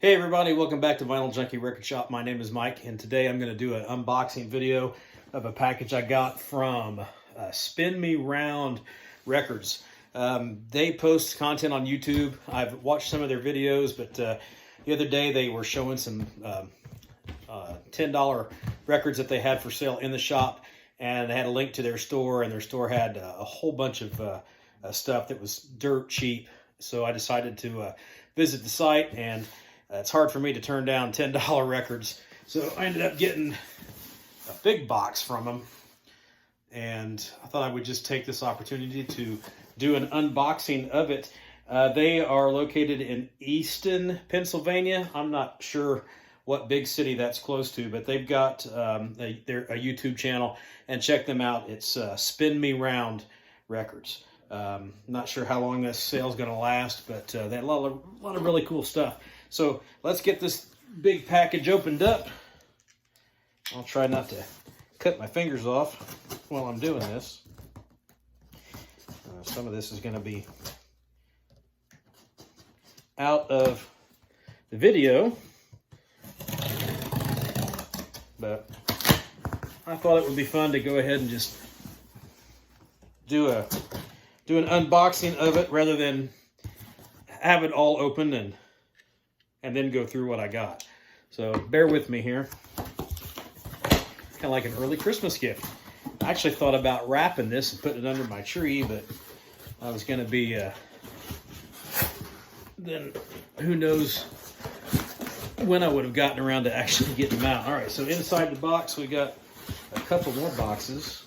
Hey everybody, welcome back to Vinyl Junkie Record Shop. My name is Mike, and today I'm going to do an unboxing video of a package I got from Spin Me Round Records. They post content on YouTube. I've watched some of their videos, but the other day they were showing some $10 records that they had for sale in the shop, and they had a link to their store, and their store had a whole bunch of stuff that was dirt cheap. So I decided to visit the site, and it's hard for me to turn down $10 records. So I ended up getting a big box from them. And I thought I would just take this opportunity to do an unboxing of it. They are located in Easton, Pennsylvania. I'm not sure what big city that's close to, but they've got a YouTube channel, and check them out. It's Spin Me Round Records. Not sure how long this sale is going to last, but they had a lot of really cool stuff. So let's get this big package opened up. I'll try not to cut my fingers off while I'm doing this. Some of this is going to be out of the video, but I thought it would be fun to go ahead and just do an unboxing of it rather than have it all open and then go through what I got. So bear with me here. Kind of like an early Christmas gift. I actually thought about wrapping this and putting it under my tree, but I was going to be, then who knows when I would have gotten around to actually getting them out. All right, so inside the box, we got a couple more boxes.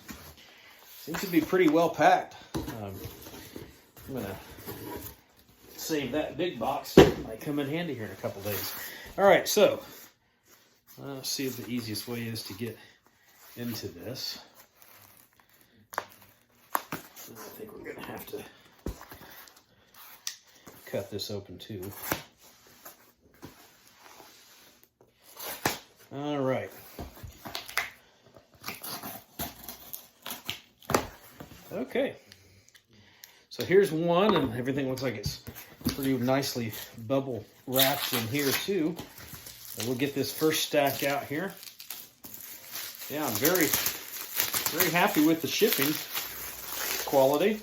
Seems to be pretty well packed. I'm going to save that big box. Might come in handy here in a couple days. All right, so let's see if the easiest way is to get into this. I think we're going to have to cut this open too. All right. Okay. So here's one, and everything looks like it's pretty nicely bubble wrapped in here too. And we'll get this first stack out here. Yeah, I'm very happy with the shipping quality.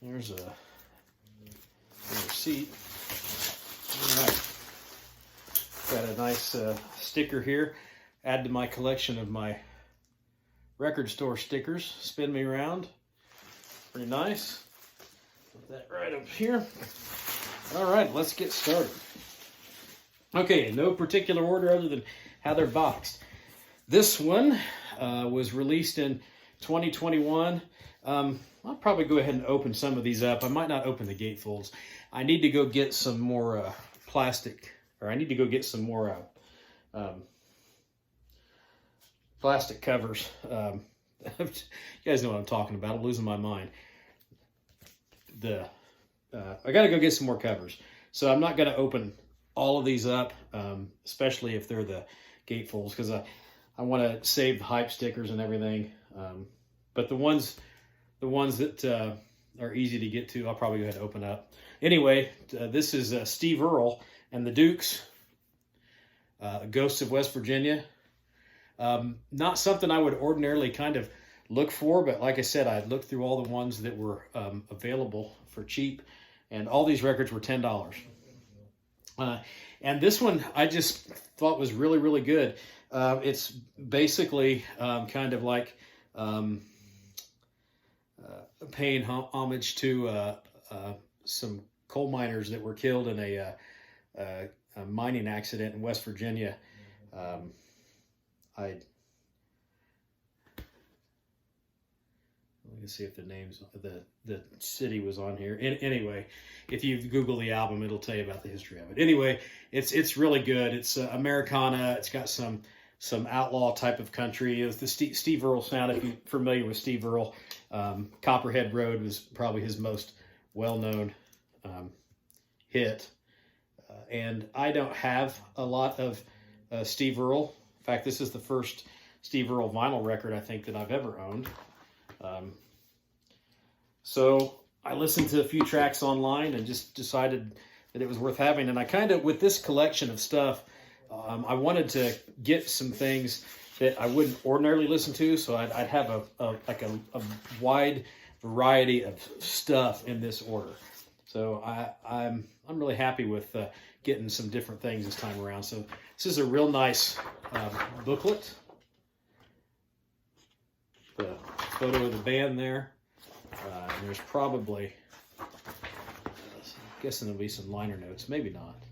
There's a receipt. All right. Got a nice sticker here. Add to my collection of my record store stickers. Spin Me Round. Pretty nice. Put that right up here. All right, let's get started. Okay, in no particular order other than how they're boxed. This one was released in 2021. I'll probably go ahead and open some of these up. I might not open the gatefolds. I need to go get some more plastic, or I need to go get some more plastic covers. You guys know what I'm talking about. I'm losing my mind. I got to go get some more covers. So I'm not going to open all of these up, especially if they're the gatefolds, because I want to save the hype stickers and everything. But the ones that are easy to get to, I'll probably go ahead and open up. Anyway, this is Steve Earle and the Dukes, Ghosts of West Virginia. Not something I would ordinarily kind of look for, but like I said, I looked through all the ones that were available for cheap, and all these records were $10. And this one I just thought was really, really good. It's basically kind of like paying homage to some coal miners that were killed in a mining accident in West Virginia. Let me see if the names, the city was on here. Anyway, if you Google the album, it'll tell you about the history of it. Anyway, it's really good. It's Americana. It's got some outlaw type of country. It was the Steve Earle sound. If you're familiar with Steve Earle, Copperhead Road was probably his most well-known hit. And I don't have a lot of Steve Earle. In fact, this is the first Steve Earle vinyl record I think that I've ever owned. So I listened to a few tracks online and just decided that it was worth having. And I kind of, with this collection of stuff, I wanted to get some things that I wouldn't ordinarily listen to, so I'd have a wide variety of stuff in this order. So I'm really happy with getting some different things this time around. So this is a real nice booklet. The photo of the band there. And there's probably, I'm guessing there'll be some liner notes, maybe not.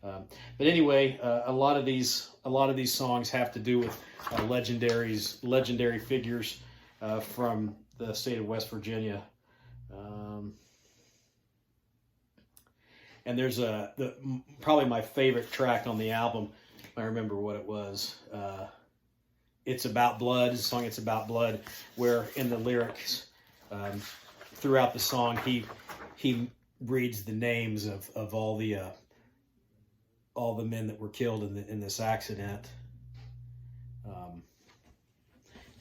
But anyway, a lot of these songs have to do with legendary figures from the state of West Virginia. And there's probably my favorite track on the album. I remember what it was. It's About Blood. It's a song, It's About Blood, where in the lyrics, throughout the song, he reads the names of all the men that were killed in this accident.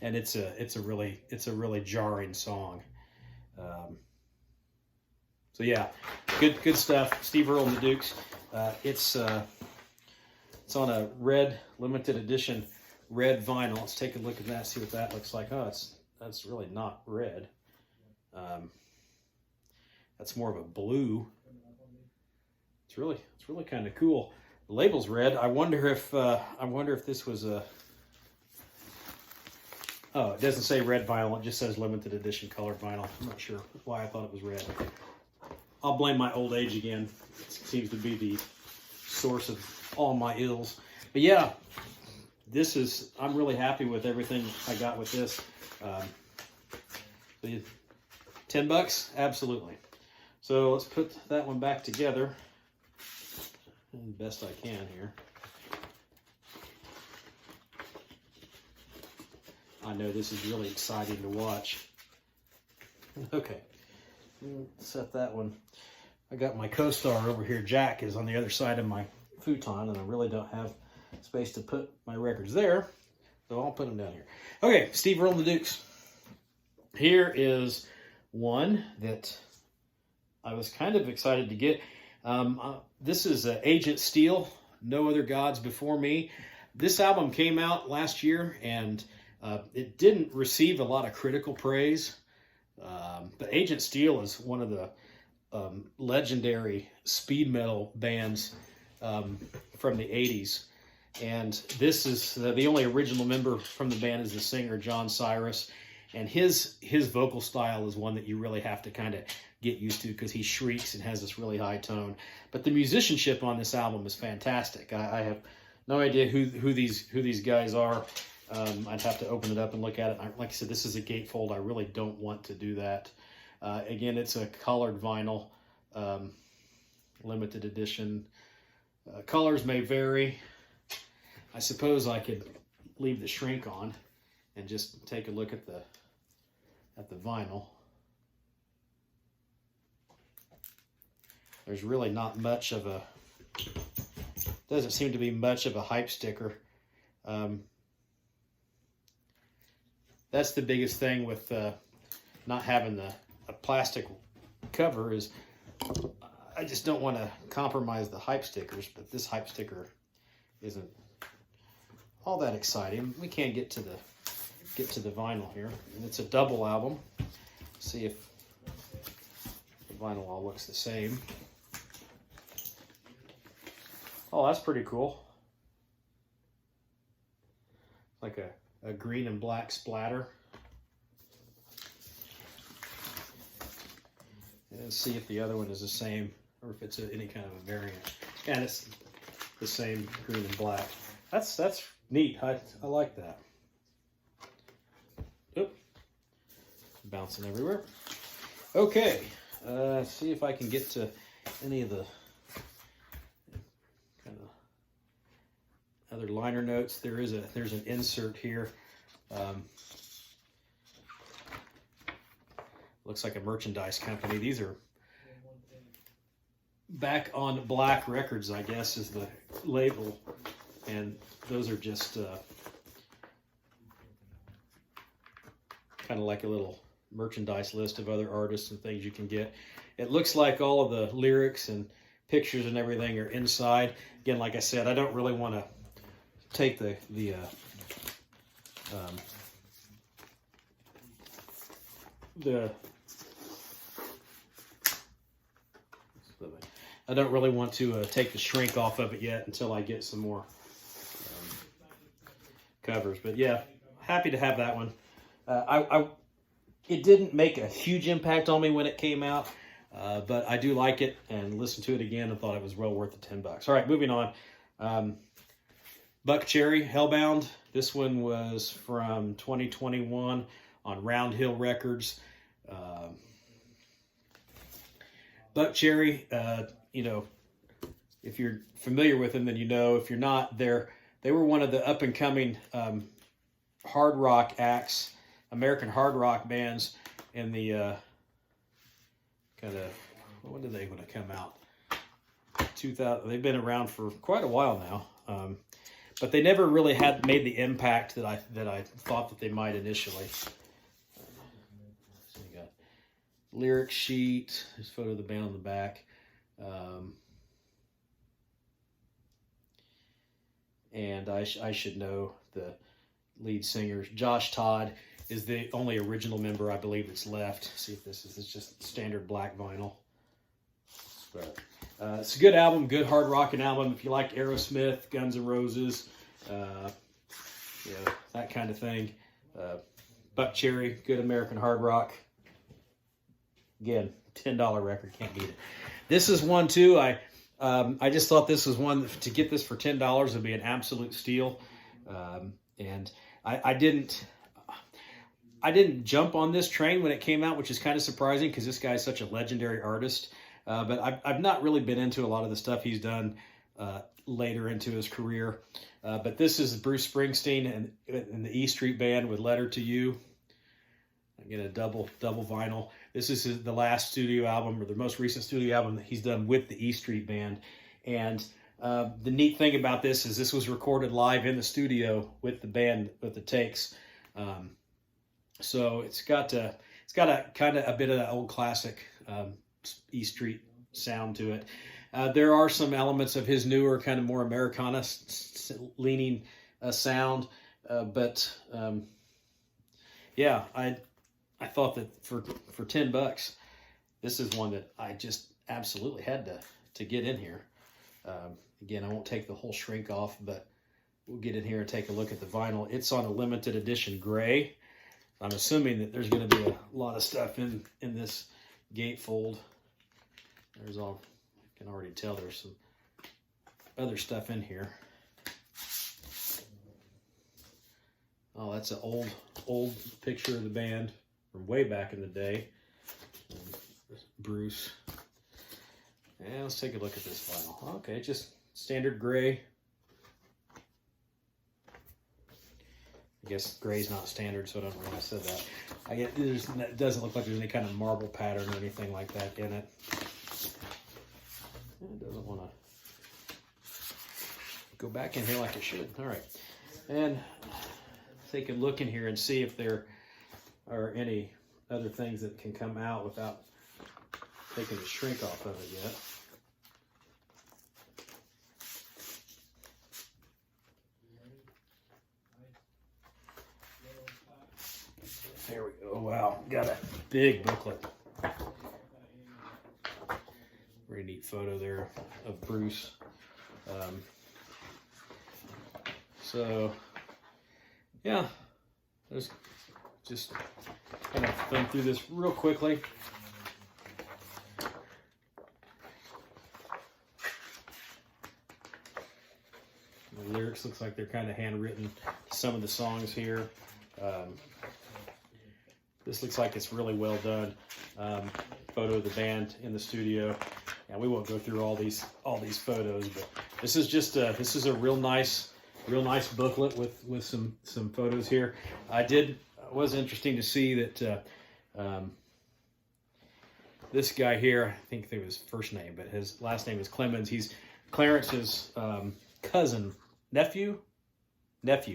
And it's a really jarring song. So yeah, good stuff. Steve Earle and the Dukes. It's on a red limited edition red vinyl. Let's take a look at that. See what that looks like. Oh, that's really not red. That's more of a blue. It's really kind of cool. The label's red. I wonder if this was a. Oh, it doesn't say red vinyl. It just says limited edition colored vinyl. I'm not sure why I thought it was red. I'll blame my old age again. It seems to be the source of all my ills. But yeah, I'm really happy with everything I got with this. $10, absolutely. So let's put that one back together the best I can here. I know this is really exciting to watch. Okay, set that one. I got my co-star over here. Jack is on the other side of my futon, and I really don't have space to put my records there, so I'll put them down here. Okay, Steve Earle and the Dukes. Here is one that I was kind of excited to get. This is Agent Steel, No Other Gods Before Me. This album came out last year, and it didn't receive a lot of critical praise. But Agent Steel is one of the legendary speed metal bands from the 80s. And this is the only original member from the band is the singer, John Cyrus. And his vocal style is one that you really have to kind of get used to because he shrieks and has this really high tone. But the musicianship on this album is fantastic. I have no idea who these guys are. I'd have to open it up and look at it. Like I said, this is a gatefold. I really don't want to do that. Again, it's a colored vinyl, limited edition. Colors may vary. I suppose I could leave the shrink on and just take a look at the vinyl. There's really not much of a, doesn't seem to be much of a hype sticker. That's the biggest thing with not having a plastic cover is I just don't want to compromise the hype stickers, but this hype sticker isn't all that exciting. We can get to the vinyl here, and it's a double album. See if the vinyl all looks the same. Oh, that's pretty cool. Like a green and black splatter. And see if the other one is the same or if it's any kind of a variant. And it's the same green and black. That's neat. I like that. Oop. Bouncing everywhere. Okay. See if I can get to any of the kind of other liner notes. There's an insert here. Looks like a merchandise company. These are Back on Black Records, I guess, is the label. And those are just kind of like a little merchandise list of other artists and things you can get. It looks like all of the lyrics and pictures and everything are inside. Again, like I said, I don't really want to take the I don't really want to take the shrink off of it yet until I get some more covers. But yeah, happy to have that one. It didn't make a huge impact on me when it came out, but I do like it and listened to it again and thought it was well worth the $10. All right, moving on. Buckcherry, Hellbound. This one was from 2021 on Round Hill Records. Buckcherry, you know, if you're familiar with them, then you know. If you're not, they were one of the up-and-coming hard rock acts, American hard rock bands in the kind of, when did they want to come out? 2000. They've been around for quite a while now, but they never really had made the impact that I thought that they might initially. So you got lyric sheet. There's a photo of the band on the back. And I should know the lead singer. Josh Todd is the only original member, I believe, that's left. See if this is just standard black vinyl. But it's a good album, good hard rocking album. If you like Aerosmith, Guns N' Roses, that kind of thing. Buckcherry, good American hard rock. Again, $10 record, can't beat it. This is one too. I just thought this was one to get this for $10 would be an absolute steal. And I didn't jump on this train when it came out, which is kind of surprising because this guy is such a legendary artist. But I've not really been into a lot of the stuff he's done later into his career. But this is Bruce Springsteen and the E Street Band with Letter to You. Again, a double vinyl. This is the last studio album, or the most recent studio album that he's done with the E Street Band. And the neat thing about this was recorded live in the studio with the band, with the takes. So it's got a kind of a bit of that old classic E Street sound to it. There are some elements of his newer, kind of more Americana leaning sound, but yeah, I thought that for $10, this is one that I just absolutely had to get in here. Again, I won't take the whole shrink off, but we'll get in here and take a look at the vinyl. It's on a limited edition gray. I'm assuming that there's going to be a lot of stuff in this gatefold. There's all, I can already tell there's some other stuff in here. Oh, that's an old picture of the band from way back in the day. Bruce. And let's take a look at this vinyl. Okay, just standard gray. I guess gray's not standard, so I don't know why I said that. It doesn't look like there's any kind of marble pattern or anything like that in it. It doesn't want to go back in here like it should. All right, and take a look in here and see if there are any other things that can come out without taking the shrink off of it yet. There we go. Wow, got a big booklet. Very neat photo there of Bruce. So, yeah, let's just kind of thumb through this real quickly. The lyrics looks like they're kind of handwritten. Some of the songs here. This looks like it's really well done. Photo of the band in the studio. And we won't go through all these photos, but this is just this is a real nice booklet with some photos here. It was interesting to see that this guy here, I think it was first name, but his last name is Clemens. He's Clarence's nephew,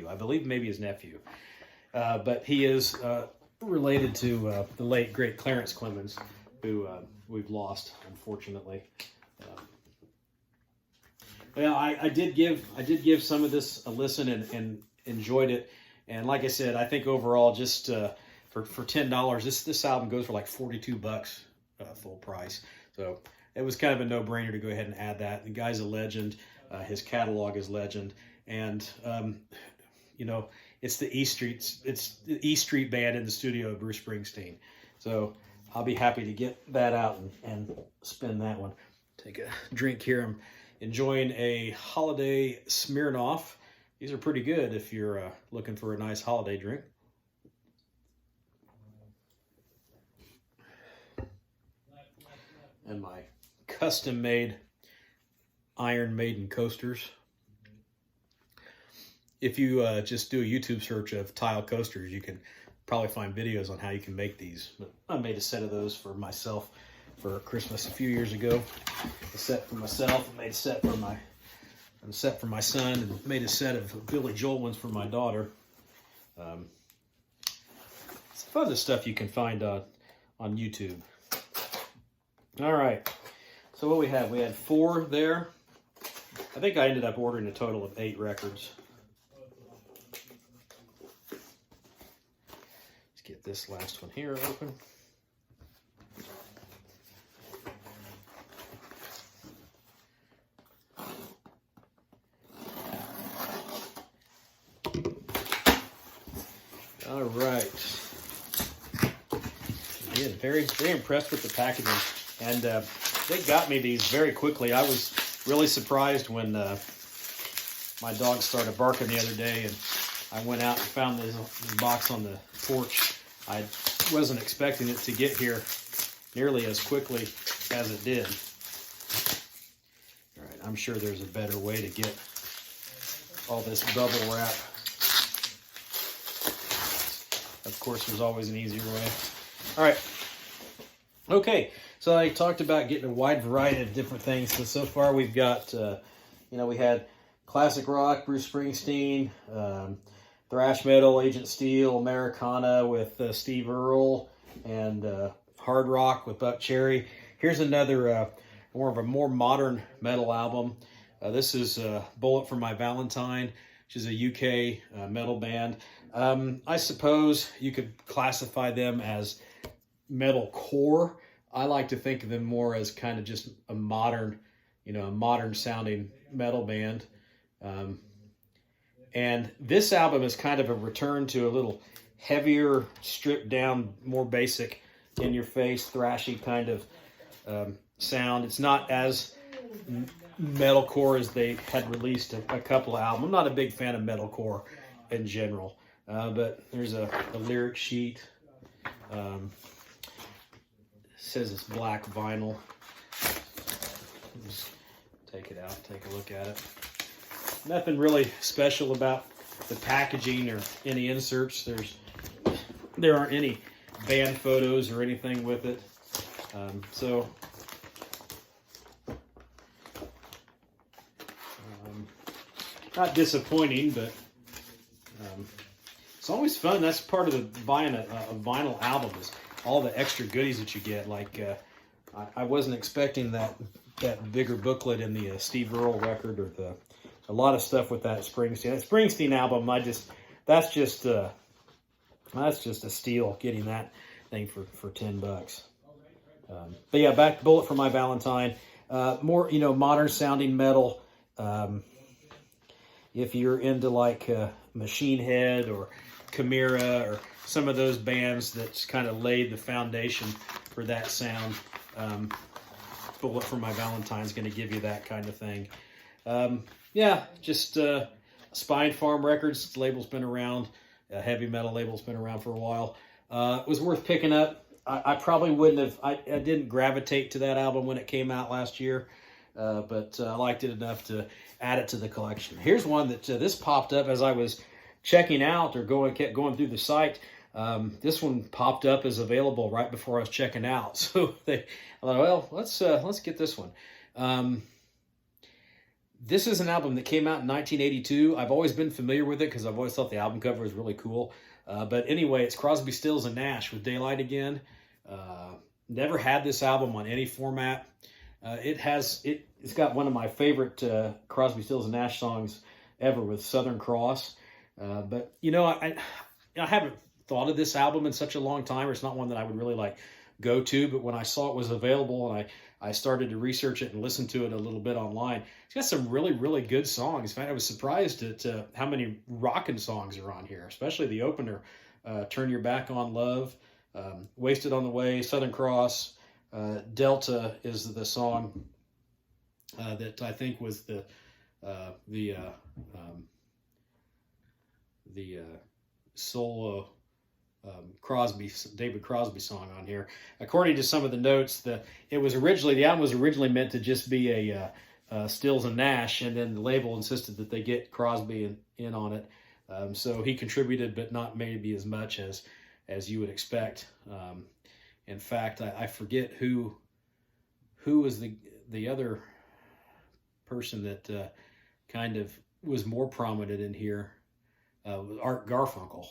I believe, maybe his nephew, but he is related to the late great Clarence Clemens, who we've lost, unfortunately. Well, I did give some of this a listen and enjoyed it. And like I said, I think overall, just for $10, this album goes for like $42 full price. So it was kind of a no-brainer to go ahead and add that. The guy's a legend. His catalog is legend, and you know, it's the E Street Band in the studio of Bruce Springsteen. So I'll be happy to get that out and spin that one. Take a drink here. I'm enjoying a holiday Smirnoff. These are pretty good if you're looking for a nice holiday drink. And my custom-made Iron Maiden coasters. If you just do a YouTube search of tile coasters, you can probably find videos on how you can make these. But I made a set of those for myself for Christmas a few years ago. A set for myself, and made a set for my son, and made a set of Billy Joel ones for my daughter. It's fun, the stuff you can find on YouTube. All right, so what we had 4 there. I think I ended up ordering a total of 8 records. Let's get this last one here open. All right. Again, very impressed with the packaging, and they got me these very quickly. I was really surprised when my dog started barking the other day, and I went out and found this box on the porch. I wasn't expecting it to get here nearly as quickly as it did. All right, I'm sure there's a better way to get all this bubble wrap. Of course, there's always an easier way. All right. Okay, so I talked about getting a wide variety of different things. So far we've got, we had classic rock, Bruce Springsteen, thrash metal, Agent Steel, Americana with Steve Earle, and hard rock with Buck Cherry. Here's another more modern metal album. This is Bullet for My Valentine, which is a UK metal band. I suppose you could classify them as metalcore. I like to think of them more as kind of just a modern sounding metal band. And this album is kind of a return to a little heavier, stripped down, more basic, in your face, thrashy kind of sound. It's not as metalcore as they had released a couple of albums. I'm not a big fan of metalcore in general, but there's a lyric sheet. Says it's black vinyl. Just take it out, take a look at it. Nothing really special about the packaging or any inserts. There aren't any band photos or anything with it. Not disappointing, but it's always fun. That's part of the buying a vinyl album, is all the extra goodies that you get. Like I wasn't expecting that bigger booklet in the Steve Earle record, or a lot of stuff with that Springsteen album. That's just a steal, getting that thing for $10. But yeah, back to Bullet for My Valentine. More modern sounding metal. If you're into like Machine Head or Chimera or some of those bands that's kind of laid the foundation for that sound, Bullet for My Valentine is going to give you that kind of thing. Just Spine Farm Records. The label's been around. Heavy metal label's been around for a while. It was worth picking up. I probably wouldn't have. I didn't gravitate to that album when it came out last year, but I liked it enough to add it to the collection. Here's one that this popped up as I was checking out or kept going through the site. This one popped up as available right before I was checking out. So I thought, well, let's get this one. This is an album that came out in 1982. I've always been familiar with it because I've always thought the album cover was really cool. But anyway, it's Crosby, Stills, and Nash with Daylight Again. Never had this album on any format. It's got one of my favorite Crosby, Stills and Nash songs ever with Southern Cross. But you know, I haven't thought of this album in such a long time. It's not one that I would really like go to, but when I saw it was available and I started to research it and listen to it a little bit online, it's got some really, really good songs. In fact, I was surprised at how many rockin' songs are on here, especially the opener, Turn Your Back on Love, Wasted on the Way, Southern Cross, Delta is the song that I think was the solo David Crosby song on here. According to some of the notes, the album was originally meant to just be a Stills and Nash, and then the label insisted that they get Crosby in on it. So he contributed, but not maybe as much as you would expect. In fact, I forget who was the other person that kind of was more prominent in here. Art Garfunkel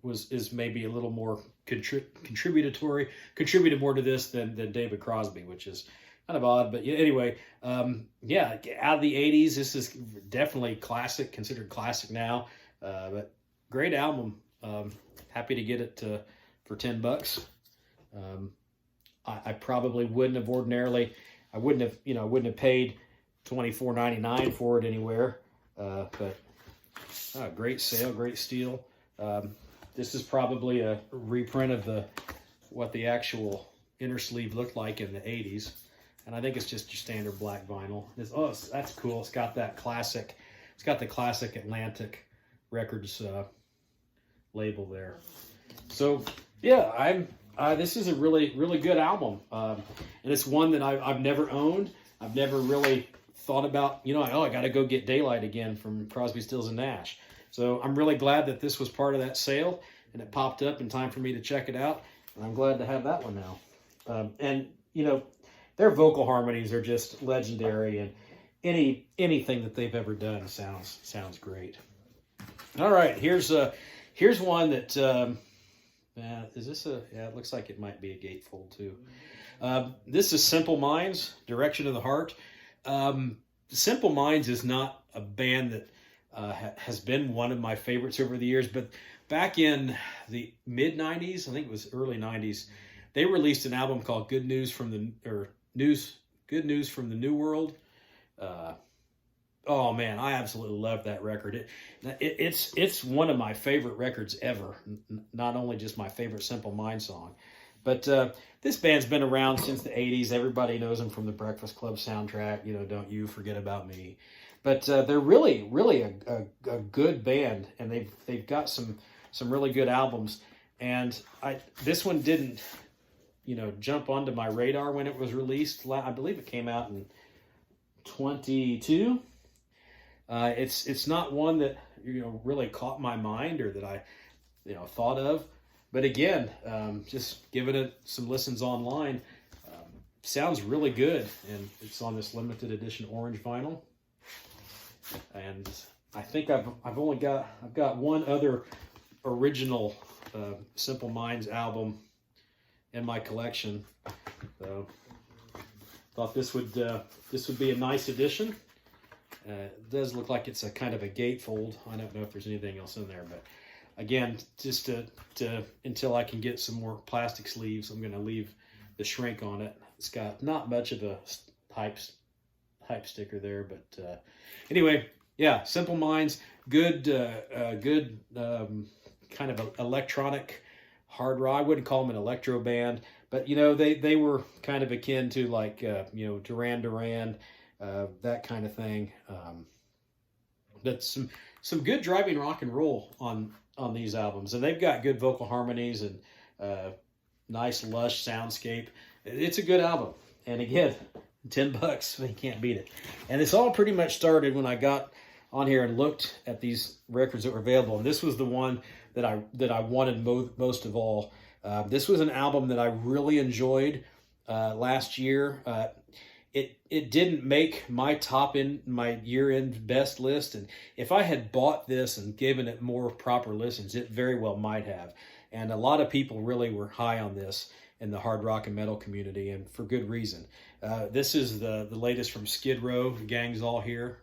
is maybe a little more contributed more to this than David Crosby, which is kind of odd. But anyway, yeah, out of the 80s, this is definitely classic, considered classic now, but great album. Happy to get it for $10. I probably wouldn't have ordinarily, I wouldn't have paid $24.99 for it anywhere, but great sale, great steal. This is probably a reprint of what the actual inner sleeve looked like in the 80s. And I think it's just your standard black vinyl. That's cool. It's got the classic Atlantic Records label there. So yeah, this is a really, really good album. And it's one that I've never owned. I've never really thought about, I got to go get Daylight again from Crosby, Stills and Nash. So I'm really glad that this was part of that sale and it popped up in time for me to check it out. And I'm glad to have that one now. And their vocal harmonies are just legendary, and anything that they've ever done sounds great. All right, here's one that is this it looks like it might be a gatefold too. This is Simple Minds, Direction of the Heart. Simple Minds is not a band that has been one of my favorites over the years, but back in the mid 90s, I think it was early 90s, they released an album called Good News from the New World. Oh man, I absolutely love that record. It's one of my favorite records ever. Not only just my favorite Simple Minds song, but this band's been around since the 80s. Everybody knows them from the Breakfast Club soundtrack. Don't You Forget About Me. But they're really, really a good band, and they've got some really good albums. And this one didn't, jump onto my radar when it was released. I believe it came out in 22. It's not one that really caught my mind or that I thought of. But again, just giving it some listens online, sounds really good, and it's on this limited edition orange vinyl. And I think I've got one other original Simple Minds album in my collection. So thought this would be a nice addition. It does look like it's a kind of a gatefold. I don't know if there's anything else in there, but again, just to until I can get some more plastic sleeves, I'm going to leave the shrink on it. It's got not much of a hype sticker there, but anyway, yeah, Simple Minds, good kind of electronic hard rock. I wouldn't call them an electro band, but they were kind of akin to like Duran Duran, that kind of thing. But some good driving rock and roll on these albums, and they've got good vocal harmonies and nice lush soundscape. It's a good album, and again, $10, you can't beat it. And this all pretty much started when I got on here and looked at these records that were available, and this was the one that I wanted most of all. This was an album that I really enjoyed last year. It didn't make my my year-end best list, and if I had bought this and given it more proper listens, it very well might have. And a lot of people really were high on this, in the hard rock and metal community, and for good reason. This is the latest from Skid Row. The gang's all here.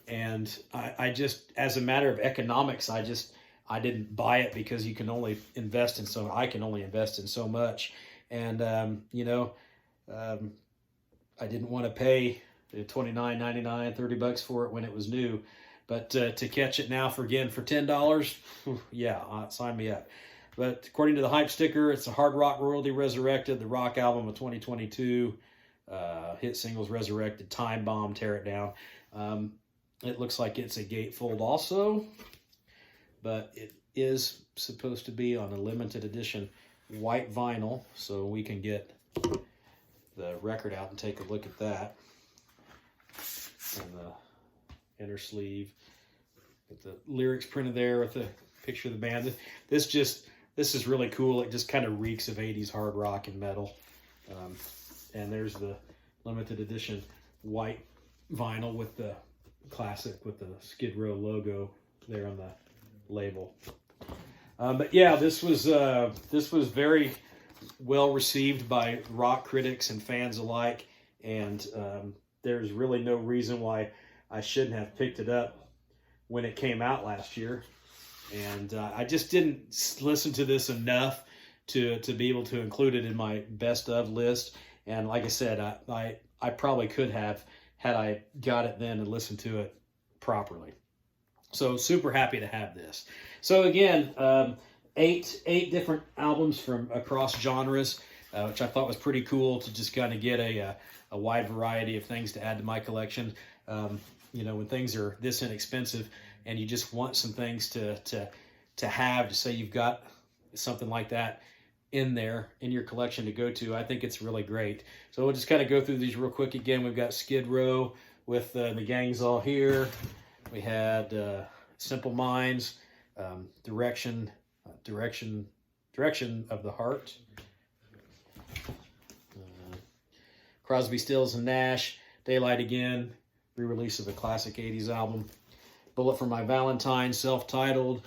And I just, as a matter of economics, I didn't buy it because you can only invest in so, I can only invest in so much. And, I didn't want to pay $29.99, $30 for it when it was new. But to catch it now for $10, yeah, sign me up. But according to the hype sticker, it's a Hard Rock Royalty Resurrected, the rock album of 2022, hit singles Resurrected, Time Bomb, Tear It Down. It looks like it's a gatefold also, but it is supposed to be on a limited edition white vinyl, so we can get the record out and take a look at that. And the inner sleeve with the lyrics printed there with the picture of the band. This is really cool. It just kind of reeks of 80s hard rock and metal. And there's the limited edition white vinyl with the classic with the Skid Row logo there on the label. But yeah, this was very well received by rock critics and fans alike, and there's really no reason why I shouldn't have picked it up when it came out last year. And I just didn't listen to this enough to be able to include it in my best of list. And like I said, I probably could have had I got it then and listened to it properly. So super happy to have this. So again, eight different albums from across genres, which I thought was pretty cool to just kind of get a wide variety of things to add to my collection. When things are this inexpensive and you just want some things to have, to say you've got something like that in there in your collection to go to, I think it's really great. So we'll just kind of go through these real quick. Again, we've got Skid Row with the gang's all here. We had Simple Minds, Direction of the Heart, Crosby, Stills and Nash, Daylight Again, re-release of a classic 80s album, Bullet for My Valentine, self-titled,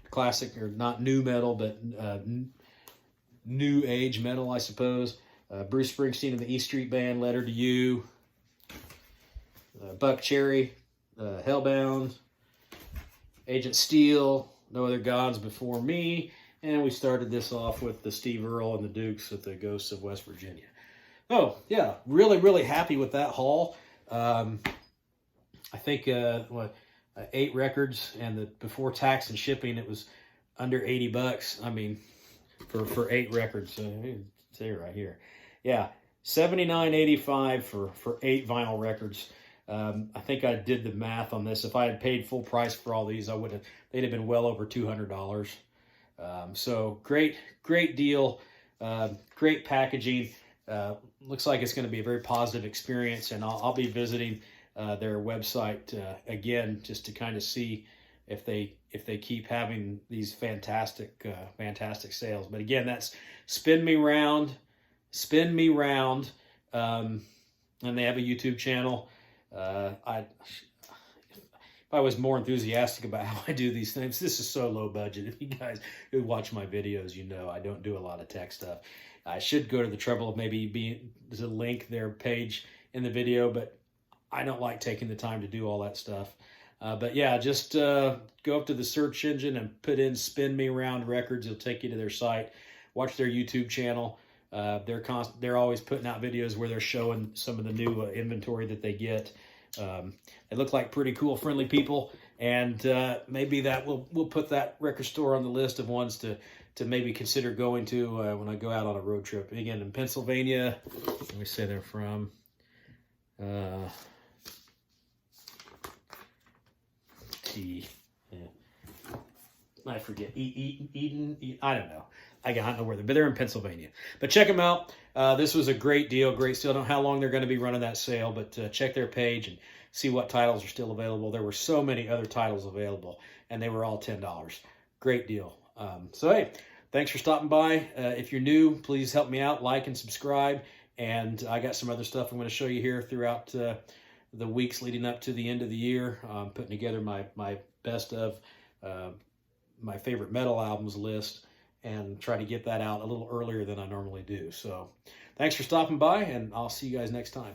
classic, or not new metal, but new age metal, I suppose. Bruce Springsteen and the E Street Band, Letter to You, Buck Cherry, Hellbound, Agent Steel, No Other Gods Before Me, and we started this off with the Steve Earle and the Dukes with the Ghosts of West Virginia. Oh, yeah, really, really happy with that haul. I think, 8 records, and before tax and shipping, it was under $80. I mean, for 8 records, say right here. Yeah, $79.85 for 8 vinyl records. I think I did the math on this. If I had paid full price for all these, they'd have been well over $200. So great deal, great packaging. Looks like it's going to be a very positive experience, and I'll be visiting their website again just to kind of see if they keep having these fantastic sales. But again, that's Spin Me Round, and they have a YouTube channel. If I was more enthusiastic about how I do these things, this is so low budget. If you guys who watch my videos, I don't do a lot of tech stuff. I should go to the trouble of maybe there's a link their page in the video, but I don't like taking the time to do all that stuff. But yeah, just go up to the search engine and put in Spin Me Round Records. It'll take you to their site. Watch their YouTube channel. They're always putting out videos where they're showing some of the new inventory that they get. They look like pretty cool, friendly people, and maybe that we'll put that record store on the list of ones to maybe consider going to when I go out on a road trip. Again, in Pennsylvania. Let me say they're from. I forget. Eden. I don't know. I don't know where but they're in Pennsylvania. But check them out. This was a great deal, great sale. I don't know how long they're going to be running that sale, but check their page and see what titles are still available. There were so many other titles available, and they were all $10. Great deal. So, hey, thanks for stopping by. If you're new, please help me out, like and subscribe. And I got some other stuff I'm going to show you here throughout the weeks leading up to the end of the year. I'm putting together my best of my favorite metal albums list. and try to get that out a little earlier than I normally do. So thanks for stopping by, and I'll see you guys next time.